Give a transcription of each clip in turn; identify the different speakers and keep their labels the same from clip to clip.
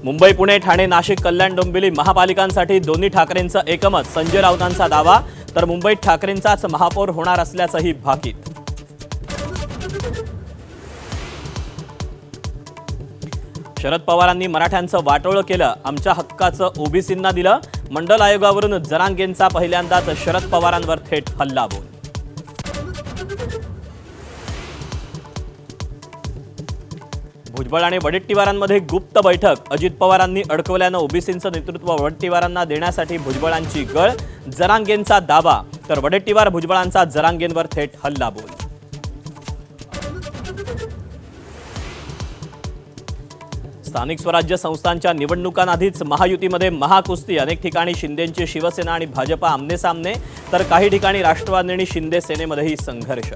Speaker 1: मुंबई पुणे ठाणे नाशिक कल्याण डोंबिवली महापालिकांसाठी दोन्ही ठाकरेंचं एकमत, संजय राऊतांचा दावा. तर मुंबईत ठाकरेंचाच महापौर होणार असल्याचंही भाकीत. शरद पवारांनी मराठ्यांचं वाटोळं केलं, आमच्या हक्काचं ओबीसींना दिलं. मंडल आयोगावरून जरांगेंचा पहिल्यांदाच शरद पवारांवर थेट हल्लाबोल. भुजबळ आणि वडेट्टीवारांमध्ये गुप्त बैठक, अजित पवारांनी अडकवल्यानं ओबीसींचं नेतृत्व वडेट्टीवारांना देण्यासाठी भुजबळांची गळ. जरांगेंचा दावा, तर वडेट्टीवार भुजबळांचा जरांगेंवर थेट हल्लाबोल. स्थानिक स्वराज्य संस्थांच्या निवडणुकांआधीच महायुतीमध्ये महाकुस्ती, अनेक ठिकाणी शिंदेंची शिवसेना आणि भाजपा आमनेसामने, तर काही ठिकाणी राष्ट्रवादी आणि शिंदे सेनेमध्येही संघर्ष.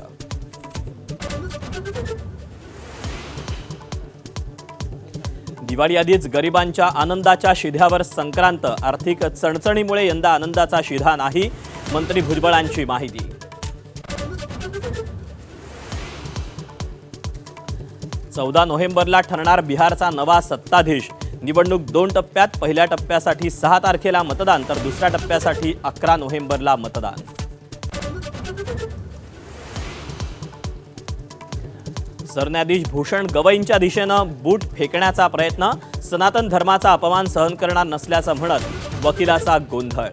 Speaker 1: दिवाळी आधीच गरिबांच्या आनंदाच्या शिध्यावर संक्रांत, आर्थिक चणचणीमुळे यंदा आनंदाचा शिधा नाही, मंत्री भुजबळांची माहिती. चौदा नोव्हेंबरला ठरणार बिहारचा नवा सत्ताधीश. निवडणूक 2 टप्प्यात, पहिल्या टप्प्यासाठी 6 तारखेला मतदान, तर दुसऱ्या टप्प्यासाठी 11 नोव्हेंबरला मतदान. सरन्यायाधीश भूषण गवईंच्या दिशेनं बूट फेकण्याचा प्रयत्न, सनातन धर्माचा अपमान सहन करणार नसल्याचं म्हणत वकिलाचा गोंधळ.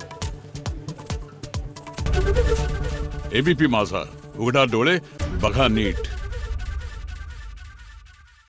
Speaker 2: एबीपी माझा, उघडा डोळे बघा नीट.